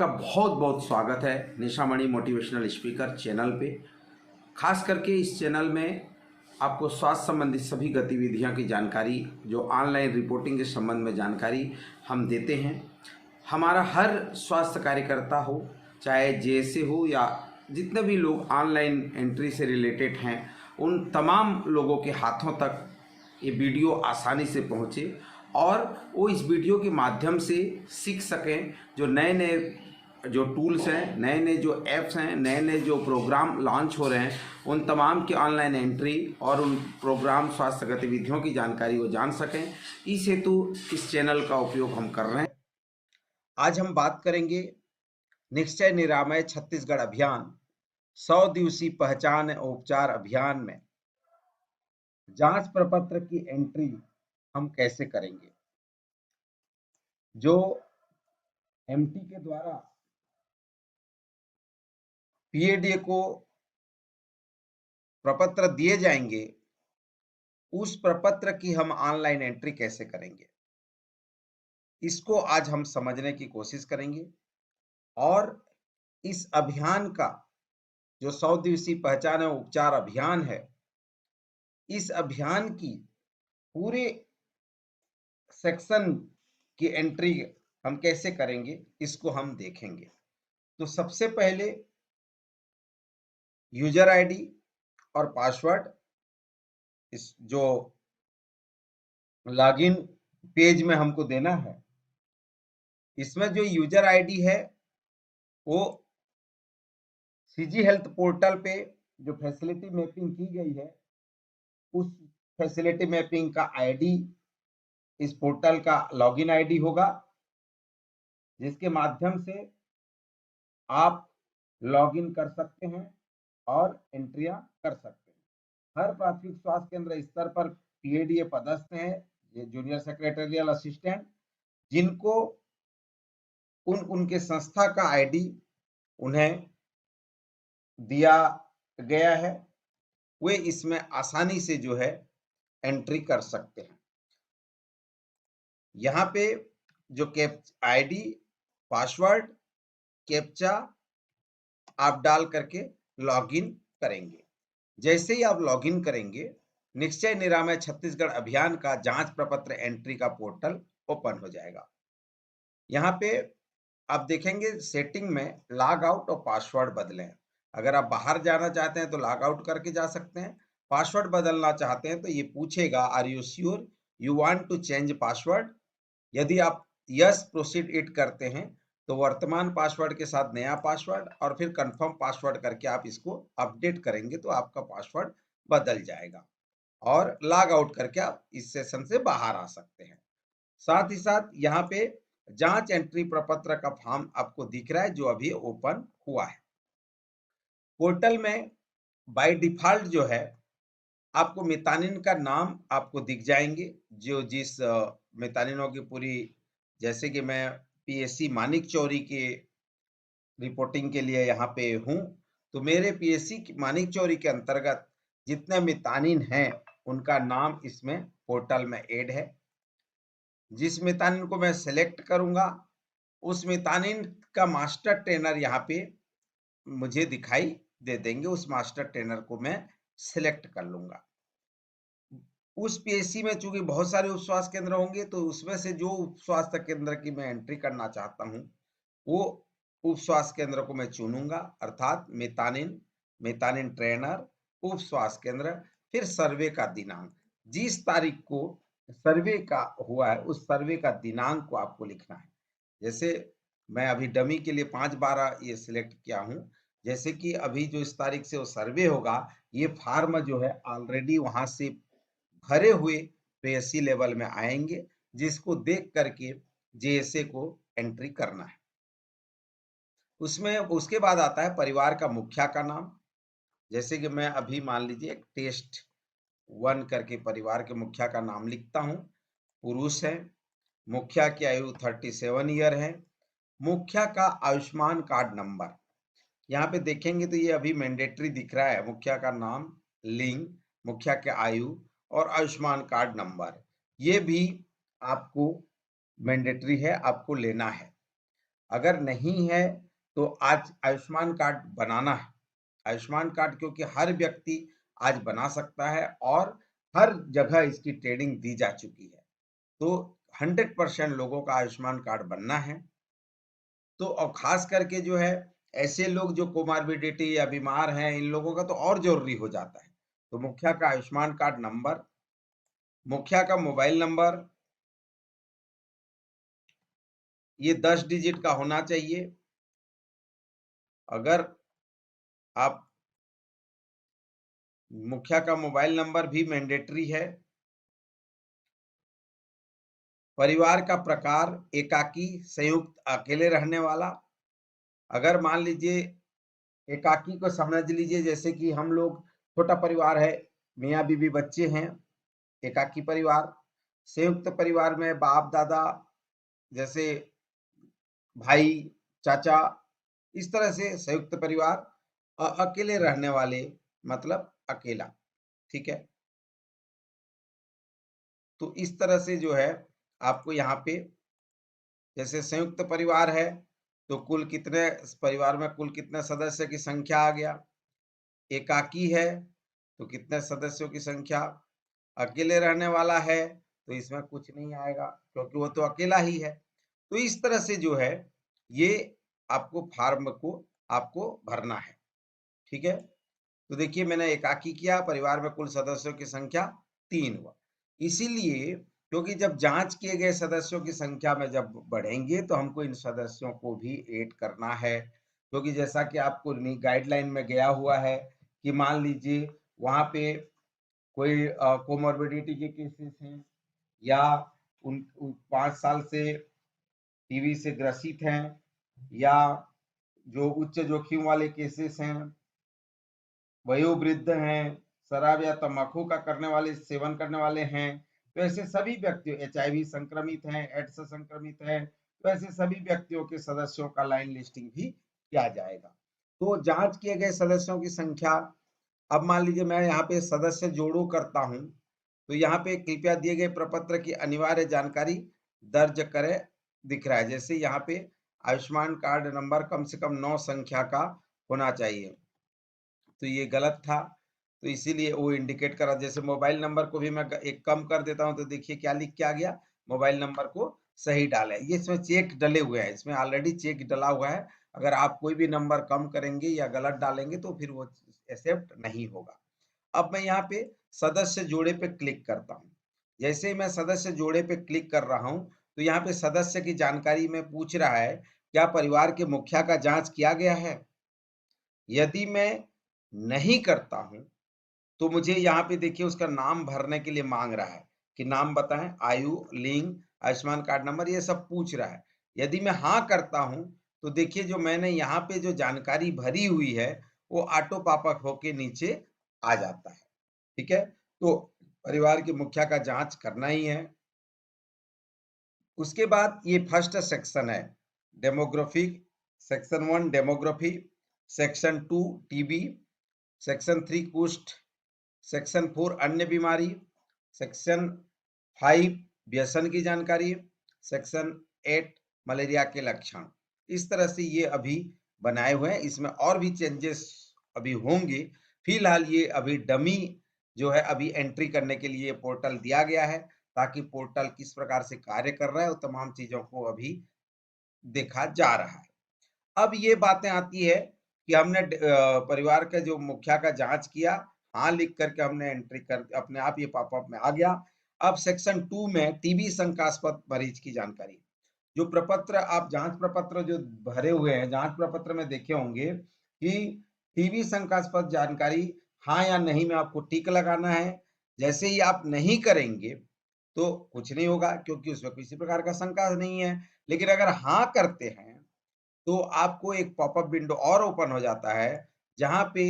आपका बहुत बहुत स्वागत है निशामणि मोटिवेशनल स्पीकर चैनल पे। खास करके इस चैनल में आपको स्वास्थ्य संबंधित सभी गतिविधियों की जानकारी, जो ऑनलाइन रिपोर्टिंग के संबंध में जानकारी हम देते हैं। हमारा हर स्वास्थ्य कार्यकर्ता हो, चाहे जैसे हो या जितने भी लोग ऑनलाइन एंट्री से रिलेटेड हैं, उन तमाम लोगों के हाथों तक ये वीडियो आसानी से पहुँचे और वो इस वीडियो के माध्यम से सीख सकें। जो नए नए जो टूल्स हैं, नए नए जो ऐप्स हैं, नए नए जो प्रोग्राम लॉन्च हो रहे हैं, उन तमाम की ऑनलाइन एंट्री और उन प्रोग्राम स्वास्थ्य गतिविधियों की जानकारी वो जान सकें। इस हेतु इस चैनल का उपयोग हम कर रहे हैं। आज हम बात करेंगे निश्चय निरामय छत्तीसगढ़ अभियान 100 दिवसीय पहचान उपचार अभियान में जांच प्रपत्र की एंट्री हम कैसे करेंगे। जो एमटी के द्वारा पीएडीए को प्रपत्र दिए जाएंगे, उस प्रपत्र की हम ऑनलाइन एंट्री कैसे करेंगे, इसको आज हम समझने की कोशिश करेंगे। और इस अभियान का जो 100 दिवसीय पहचान एवं उपचार अभियान है, इस अभियान की पूरे सेक्शन की एंट्री हम कैसे करेंगे, इसको हम देखेंगे। तो सबसे पहले यूजर आईडी और पासवर्ड, इस जो लॉगिन पेज में हमको देना है, इसमें जो यूजर आईडी है वो सीजी हेल्थ पोर्टल पे जो फैसिलिटी मैपिंग की गई है, उस फैसिलिटी मैपिंग का आईडी इस पोर्टल का लॉगिन आईडी होगा, जिसके माध्यम से आप लॉगिन कर सकते हैं और एंट्रियां कर सकते हैं। हर प्राथमिक स्वास्थ्य केंद्र स्तर पर पीएडीए पदस्थ हैं, ये जूनियर सेक्रेटरियल असिस्टेंट, जिनको उनके संस्था का आईडी उन्हें दिया गया है, वे इसमें आसानी से जो है एंट्री कर सकते हैं। यहाँ पे जो आईडी, पासवर्ड, कैप्चा आप डाल करके लॉगिन करेंगे। जैसे ही आप लॉगिन करेंगे, निश्चय निरामय छत्तीसगढ़ अभियान का जांच प्रपत्र एंट्री का पोर्टल ओपन हो जाएगा। यहाँ पे आप देखेंगे सेटिंग में लॉग आउट और पासवर्ड बदलें। अगर आप बाहर जाना चाहते हैं तो लॉग आउट करके जा सकते हैं। पासवर्ड बदलना चाहते हैं तो ये पूछेगा, are you sure you want to change password. यदि आप यस प्रोसीड इट करते हैं तो वर्तमान पासवर्ड के साथ नया पासवर्ड और फिर कंफर्म पासवर्ड करके आप इसको अपडेट करेंगे तो आपका पासवर्ड बदल जाएगा और लॉग आउट करके आप इस सेशन से बाहर आ सकते हैं। साथ ही साथ यहाँ पे जांच एंट्री प्रपत्र का फॉर्म आपको दिख रहा है, जो अभी ओपन हुआ है। पोर्टल में बाय डिफॉल्ट जो है आपको मितानिन का नाम आपको दिख जाएंगे, जो जिस मितानिनों की पूरी, जैसे कि मैं पीएससी मानिक चौरी के रिपोर्टिंग के लिए यहाँ पे हूँ, तो मेरे पीएससी मानिक चौरी के अंतर्गत जितने मितानिन हैं उनका नाम इसमें पोर्टल में ऐड है। जिस मितानिन को मैं सेलेक्ट करूंगा, उस मितानिन का मास्टर ट्रेनर यहाँ पे मुझे दिखाई दे देंगे। उस मास्टर ट्रेनर को मैं सिलेक्ट कर लूंगा। उस पीएससी में चूंकि बहुत सारे उप स्वास्थ्य केंद्र होंगे, तो उसमें से जो उप स्वास्थ्य केंद्र की मैं एंट्री करना चाहता हूँ, वो उप स्वास्थ्य केंद्र को मैं चुनूंगा, अर्थात मितानिन ट्रेनर, उप स्वास्थ्य केंद्र, फिर सर्वे का दिनांक। जिस तारीख को सर्वे का हुआ है, उस सर्वे का दिनांक को आपको लिखना है। जैसे मैं अभी डमी के लिए 5/12 ये सिलेक्ट किया हूँ। जैसे कि अभी जो इस तारीख से वो सर्वे होगा, ये फार्म जो है ऑलरेडी वहां से भरे हुए पीएससी लेवल में आएंगे, जिसको देख करके जेएसए को एंट्री करना है। उसमें उसके बाद आता है परिवार का मुखिया का नाम। जैसे कि मैं अभी मान लीजिए एक टेस्ट 1 करके परिवार के मुखिया का नाम लिखता हूँ। पुरुष है, मुखिया की आयु 37 ईयर है। मुखिया का आयुष्मान कार्ड नंबर यहाँ पे देखेंगे तो ये अभी मैंडेटरी दिख रहा है। मुखिया का नाम, लिंग, मुखिया के आयु और आयुष्मान कार्ड नंबर, ये भी आपको मैंडेटरी है, आपको लेना है। अगर नहीं है तो आज आयुष्मान कार्ड बनाना है। आयुष्मान कार्ड क्योंकि हर व्यक्ति आज बना सकता है और हर जगह इसकी ट्रेनिंग दी जा चुकी है। तो 100% लोगों का आयुष्मान कार्ड बनना है। तो और खास करके जो है ऐसे लोग जो कोमॉर्बिडिटी या बीमार हैं, इन लोगों का तो और ज़रूरी हो जाता है। तो मुखिया का आयुष्मान कार्ड नंबर, मुखिया का मोबाइल नंबर, ये 10 डिजिट का होना चाहिए। अगर आप मुखिया का मोबाइल नंबर भी मैंडेटरी है। परिवार का प्रकार एकाकी, संयुक्त, अकेले रहने वाला। अगर मान लीजिए एकाकी को समझ लीजिए जैसे कि हम लोग छोटा परिवार है, मियाँ बीवी बच्चे हैं, एकाकी परिवार। संयुक्त परिवार में बाप दादा जैसे भाई चाचा, इस तरह से संयुक्त परिवार। अकेले रहने वाले मतलब अकेला, ठीक है। तो इस तरह से जो है आपको यहाँ पे जैसे संयुक्त परिवार है तो कुल कितने परिवार में कुल कितने सदस्य की संख्या आ गया। एकाकी है तो कितने सदस्यों की संख्या। अकेले रहने वाला है तो इसमें कुछ नहीं आएगा क्योंकि वो तो अकेला ही है। तो इस तरह से जो है ये आपको फॉर्म को आपको भरना है, ठीक है। तो देखिए मैंने एकाकी किया, परिवार में कुल सदस्यों की संख्या 3 हुआ। इसीलिए क्योंकि जब जांच किए गए सदस्यों की संख्या में जब बढ़ेंगे तो हमको इन सदस्यों को भी ऐड करना है। क्योंकि जैसा कि आपको गाइडलाइन में गया हुआ है कि मान लीजिए वहाँ पे कोई कोमॉर्बिडिटी के केसेस हैं या उन 5 साल से टीबी से ग्रसित हैं या जो उच्च जोखिम वाले केसेस हैं, वयोवृद्ध हैं, शराब या तंबाकू का करने वाले सेवन करने वाले हैं, तो ऐसे सभी व्यक्तियों, एचआईवी संक्रमित हैं, एड्स संक्रमित हैं, तो ऐसे सभी व्यक्तियों के सदस्यों का लाइन लिस्टिंग भी किया जाएगा। तो जांच किए गए सदस्यों की संख्या, अब मान लीजिए मैं यहाँ पे सदस्य जोड़ो करता हूँ तो यहाँ पे कृपया दिए गए प्रपत्र की अनिवार्य जानकारी दर्ज करें दिख रहा है। जैसे यहाँ पे आयुष्मान कार्ड नंबर कम से कम 9 संख्या का होना चाहिए, तो ये गलत था तो इसीलिए वो इंडिकेट करा। जैसे मोबाइल नंबर को भी मैं एक कम कर देता हूं तो देखिए क्या लिख के आ गया, मोबाइल नंबर को सही डाला है। ये इसमें चेक डले हुए हैं, इसमें ऑलरेडी चेक डला हुआ है। अगर आप कोई भी नंबर कम करेंगे या गलत डालेंगे तो फिर वो एक्सेप्ट नहीं होगा। अब मैं यहाँ पे सदस्य जोड़े पे क्लिक करता हूँ। जैसे ही मैं सदस्य जोड़े पे क्लिक कर रहा हूँ तो यहाँ पे सदस्य की जानकारी में पूछ रहा है क्या परिवार के मुखिया का जांच किया गया है। यदि मैं नहीं करता हूं तो मुझे यहाँ पे देखिए उसका नाम भरने के लिए मांग रहा है कि नाम बताएं, आयु, लिंग, आयुष्मान कार्ड नंबर, ये सब पूछ रहा है। यदि मैं हाँ करता हूं तो देखिए जो मैंने यहाँ पे जो जानकारी भरी हुई है वो ऑटो पॉपअप होके नीचे आ जाता है, ठीक है। तो परिवार के मुखिया का जांच करना ही है। उसके बाद ये फर्स्ट सेक्शन है demography, section 1 demography, section 2 TB, section 3 कुष्ठ, सेक्शन 4 अन्य बीमारी, सेक्शन 5 व्यसन की जानकारी, सेक्शन 8 मलेरिया के लक्षण। इस तरह से ये अभी बनाए हुए हैं। इसमें और भी चेंजेस अभी होंगे। फिलहाल ये अभी डमी जो है अभी एंट्री करने के लिए पोर्टल दिया गया है ताकि पोर्टल किस प्रकार से कार्य कर रहा है वो तमाम चीजों को अभी देखा जा रहा है। अब ये बातें आती है कि हमने परिवार के जो मुखिया का जांच किया, हाँ लिख करके हमने एंट्री कर अपने आप ये पॉपअप में आ गया। अब सेक्शन 2 में टीबी शंकास्पद मरीज की जानकारी, जो प्रपत्र आप जांच प्रपत्र जो भरे हुए हैं, जांच प्रपत्र में देखे होंगे कि टीबी शंकास्पद जानकारी हाँ या नहीं में आपको टिक लगाना है। जैसे ही आप नहीं करेंगे तो कुछ नहीं होगा क्योंकि उसमें किसी प्रकार का शंका नहीं है। लेकिन अगर हाँ करते हैं तो आपको एक पॉपअप विंडो और ओपन हो जाता है जहां पे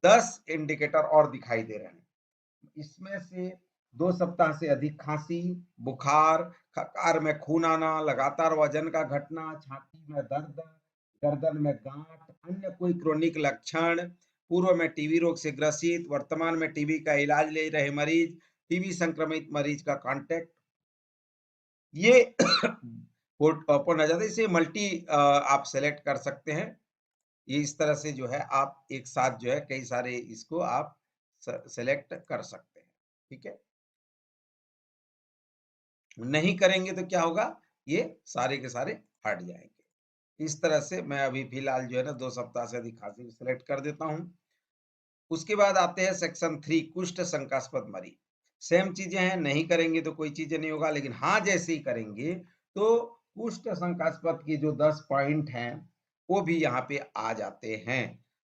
10 इंडिकेटर और दिखाई दे रहे हैं। इसमें से 2 सप्ताह से अधिक खांसी, बुखार, ककार में खून आना, लगातार वजन का घटना, छाती में दर्द, गर्दन में गांठ, अन्य कोई क्रोनिक लक्षण, पूर्व में टीबी रोग से ग्रसित, वर्तमान में टीबी का इलाज ले रहे मरीज, टीबी संक्रमित मरीज का कांटेक्ट, ये कोड ओपन आ जाता है। इसे मल्टी आप सेलेक्ट कर सकते हैं। ये इस तरह से जो है आप एक साथ जो है कई सारे इसको आप सेलेक्ट कर सकते हैं। ठीक है, नहीं करेंगे तो क्या होगा, ये सारे के सारे हट जाएंगे। इस तरह से मैं अभी फिलहाल जो है ना 2 सप्ताह से अधिक खांसी सेलेक्ट कर देता हूँ। उसके बाद आते हैं सेक्शन 3 कुष्ठ शंकास्पद मरीज। सेम चीजें हैं, नहीं करेंगे तो कोई चीजें नहीं होगा, लेकिन हाँ जैसे ही करेंगे तो कुष्ठ शंकास्पद की जो 10 पॉइंट हैं वो भी यहाँ पे आ जाते हैं।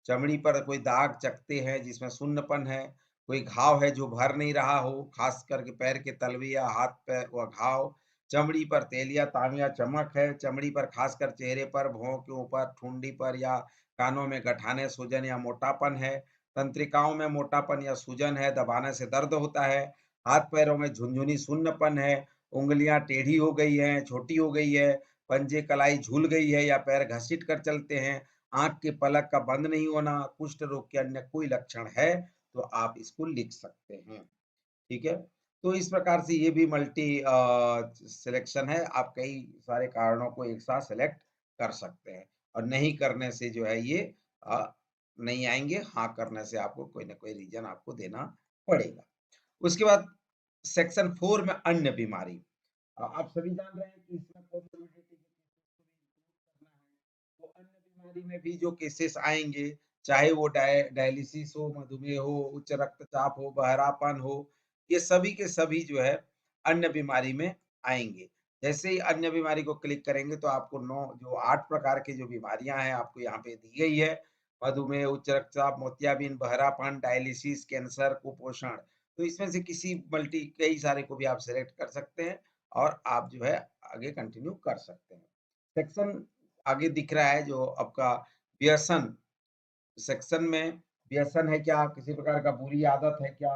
चमड़ी पर कोई दाग चकते हैं जिसमें सुन्नपन है, कोई घाव है जो भर नहीं रहा हो, खास करके पैर के तलवे या हाथ पैर व घाव, चमड़ी पर तेल या ताम या चमक है, चमड़ी पर खासकर चेहरे पर, भौं के ऊपर, ठुंडी पर या कानों में गठाने, सूजन या मोटापन है, तंत्रिकाओं में मोटापन या सूजन है, दबाने से दर्द होता है, हाथ पैरों में झुनझुनी सुन्नपन है, उंगलियां टेढ़ी हो गई हैं, छोटी हो गई है, पंजे कलाई झूल गई है या पैर घसीट कर चलते हैं, आंख के पलक का बंद नहीं होना, कुष्ठ रोग के अन्य कोई लक्षण है तो आप इसको लिख सकते हैं। ठीक है, तो इस प्रकार से ये भी मल्टी सिलेक्शन है। आप कई सारे कारणों को एक साथ सेलेक्ट कर सकते हैं और नहीं करने से जो है ये नहीं आएंगे, हाँ करने से आपको कोई ना कोई रीजन आपको देना पड़ेगा। उसके बाद सेक्शन 4 में अन्य बीमारी। आप सभी जान रहे हैं कि इसमें कोमोर्बिडिटी के केसेस को भी इंक्लूड करना है। तो अन्य बीमारी में भी जो केसेस आएंगे, चाहे वो डायलिसिस हो, मधुमेह हो, उच्च रक्तचाप हो, बहरापन हो, ये सभी के सभी जो है अन्य बीमारी में आएंगे। जैसे ही अन्य बीमारी को क्लिक करेंगे तो आपको 9 जो 8 प्रकार की जो बीमारियां हैं आपको यहाँ पे दी गई है। मधुमेह, उच्च रक्तचाप, मोतियाबिंद, बहरापन, डायलिसिस, कैंसर, कुपोषण। तो इसमें से किसी मल्टी कई सारे को भी आप सेलेक्ट कर सकते हैं और आप जो है आगे कंटिन्यू कर सकते हैं। सेक्शन आगे दिख रहा है जो आपका व्यसन सेक्शन में, व्यसन है क्या, किसी प्रकार का बुरी आदत है क्या,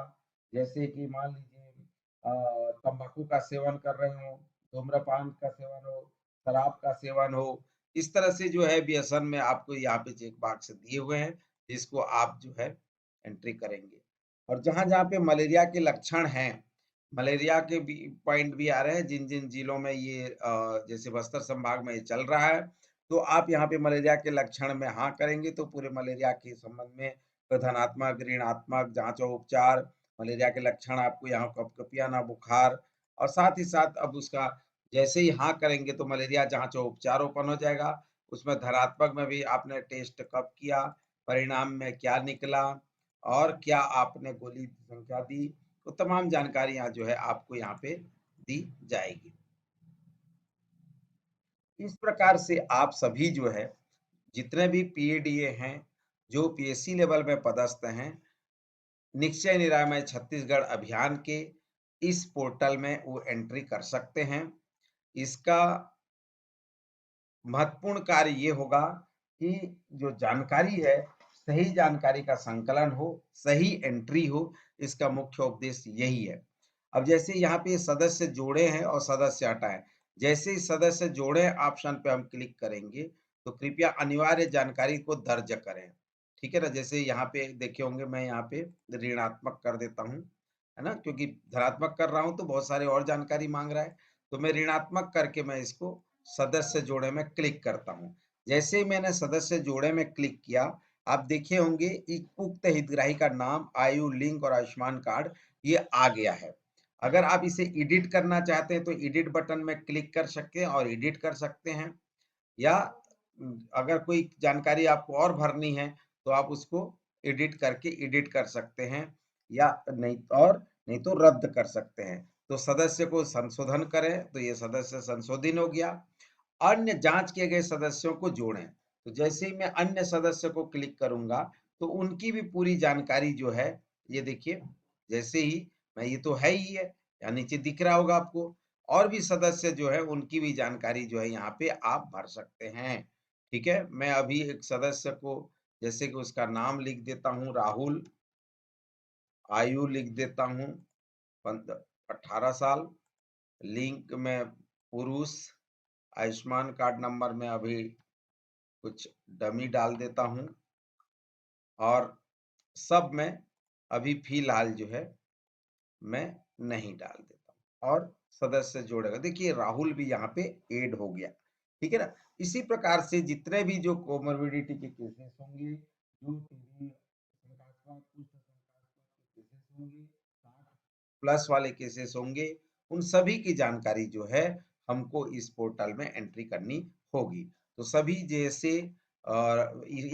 जैसे कि मान लीजिए तंबाकू का सेवन कर रहे हो, धूम्रपान का सेवन हो, शराब का सेवन हो, इस तरह से जो है व्यसन में आपको यहाँ पे चेक बॉक्स दिए हुए हैं जिसको आप जो है एंट्री करेंगे। और जहां जहां पे मलेरिया के लक्षण हैं, मलेरिया के भी पॉइंट भी आ रहे हैं, जिन जिन जिलों में ये जैसे बस्तर संभाग में ये चल रहा है, तो आप यहाँ पे मलेरिया के लक्षण में हाँ करेंगे तो पूरे मलेरिया के संबंध में धनात्मक, ऋणात्मक जांच और उपचार, मलेरिया के लक्षण आपको यहाँ कपकपी आना, बुखार, और साथ ही साथ अब उसका जैसे ही हाँ करेंगे तो मलेरिया जांच और उपचार ओपन हो जाएगा। उसमें धनात्मक में भी आपने टेस्ट कब किया, परिणाम में क्या निकला और क्या आपने गोली संख्या दी, तो तमाम जानकारियां जो है आपको यहाँ पे दी जाएगी। इस प्रकार से आप सभी जो है जितने भी पीएडीए हैं जो पीएससी लेवल में पदस्थ हैं, निश्चय निरामय छत्तीसगढ़ अभियान के इस पोर्टल में वो एंट्री कर सकते हैं। इसका महत्वपूर्ण कार्य ये होगा कि जो जानकारी है, सही जानकारी का संकलन हो, सही एंट्री हो, इसका मुख्य उद्देश्य यही है। अब जैसे यहाँ पे सदस्य जोड़े हैं और सदस्य हटाएं, जैसे ही सदस्य जोड़े ऑप्शन पे हम क्लिक करेंगे तो कृपया अनिवार्य जानकारी को दर्ज करें। ठीक है ना, जैसे यहाँ पे देखे होंगे मैं यहाँ पे ऋणात्मक कर देता हूँ, है ना, क्योंकि धनात्मक कर रहा हूँ तो बहुत सारे और जानकारी मांग रहा है, तो मैं ऋणात्मक करके मैं इसको सदस्य जोड़े में क्लिक करता हूँ। जैसे ही मैंने सदस्य जोड़े में क्लिक किया, आप देखे होंगे उक्त हितग्राही का नाम, आयु, लिंक और आयुष्मान कार्ड ये आ गया है। अगर आप इसे एडिट करना चाहते हैं तो एडिट बटन में क्लिक कर सकते हैं और एडिट कर सकते हैं, या अगर कोई जानकारी आपको और भरनी है तो आप उसको एडिट करके एडिट कर सकते हैं, या नहीं और नहीं तो रद्द कर सकते हैं। तो सदस्य को संशोधन करें तो ये सदस्य संशोधित हो गया। अन्य जांच किए गए सदस्यों को जोड़ें, तो जैसे ही मैं अन्य सदस्य को क्लिक करूंगा तो उनकी भी पूरी जानकारी जो है, ये देखिए जैसे ही मैं, ये तो है ही है, यहाँ नीचे दिख रहा होगा आपको, और भी सदस्य जो है उनकी भी जानकारी जो है यहाँ पे आप भर सकते हैं। ठीक है, मैं अभी एक सदस्य को जैसे कि उसका नाम लिख देता हूँ राहुल, आयु लिख देता हूँ 18 साल, लिंक में पुरुष, आयुष्मान कार्ड नंबर में अभी कुछ डमी डाल देता हूँ, और सब में अभी फिलहाल जो है मैं नहीं डाल देता हूँ और सदस्य जोड़ेगा। देखिए राहुल भी यहाँ पे ऐड हो गया, ठीक है ना? इसी प्रकार से जितने भी जो कोमोर्बिडिटी के केसेस होंगे, जो टीबी शंकास्पद, कुष्ठ शंकास्पद के केसेस होंगे, 60 प्लस वाले केसेस होंगे, उन सभी की जानकारी जो है हमको इस पोर्टल में एंट्री करनी होगी। तो सभी जैसे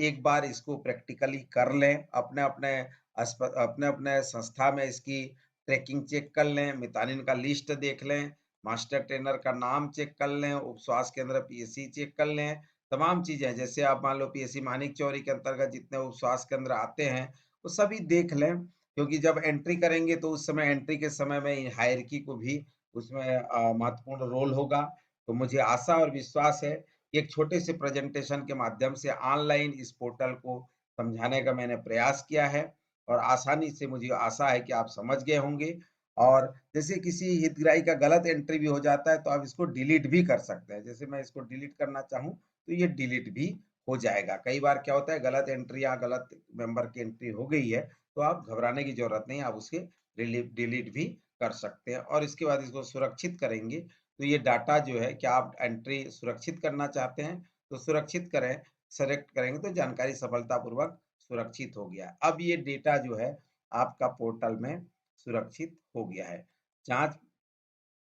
एक बार इसको प्रैक्टिकली कर लें, अपने-अपने संस्था में इसकी ट्रैकिंग चेक कर लें, मितानिन का लिस्ट देख लें, मास्टर ट्रेनर का नाम चेक कर लें, उप स्वास्थ्य केंद्र पीएससी चेक कर लें, तमाम चीज़ें जैसे आप मान लो पीएससी मानिक चौरी के अंतर्गत जितने उप स्वास्थ्य केंद्र आते हैं, वो सभी देख लें, क्योंकि जब एंट्री करेंगे तो उस समय एंट्री के समय में हायरार्की को भी उसमें महत्वपूर्ण रोल होगा। तो मुझे आशा और विश्वास है कि एक छोटे से प्रेजेंटेशन के माध्यम से ऑनलाइन इस पोर्टल को समझाने का मैंने प्रयास किया है और आसानी से मुझे आशा है कि आप समझ गए होंगे। और जैसे किसी हितग्राही का गलत एंट्री भी हो जाता है तो आप इसको डिलीट भी कर सकते हैं। जैसे मैं इसको डिलीट करना चाहूँ तो ये डिलीट भी हो जाएगा। कई बार क्या होता है गलत एंट्री या गलत मेंबर की एंट्री हो गई है तो आप घबराने की ज़रूरत नहीं है, आप उसे डिलीट भी कर सकते हैं और इसके बाद इसको सुरक्षित करेंगे तो ये डाटा जो है क्या आप एंट्री सुरक्षित करना चाहते हैं तो सुरक्षित करें, सेलेक्ट करेंगे तो जानकारी सफलतापूर्वक सुरक्षित हो गया। अब ये डेटा जो है आपका पोर्टल में सुरक्षित हो गया है। जाँच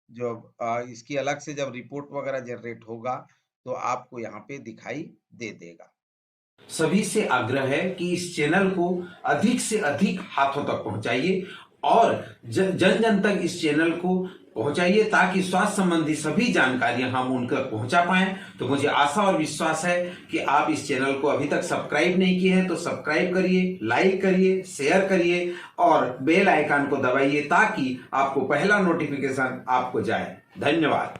जो इसकी अलग से जब रिपोर्ट वगैरह जनरेट होगा तो आपको यहाँ पे दिखाई दे देगा। सभी से आग्रह है कि इस चैनल को अधिक से अधिक हाथों तक पहुंचाइए और जन जन तक इस चैनल को पहुंचाइए ताकि स्वास्थ्य संबंधी सभी जानकारियां हम उन तक पहुंचा पाएं। तो मुझे आशा और विश्वास है कि आप इस चैनल को अभी तक सब्सक्राइब नहीं किए हैं तो सब्सक्राइब करिए, लाइक करिए, शेयर करिए और बेल आइकन को दबाइए ताकि आपको पहला नोटिफिकेशन आपको जाए। धन्यवाद।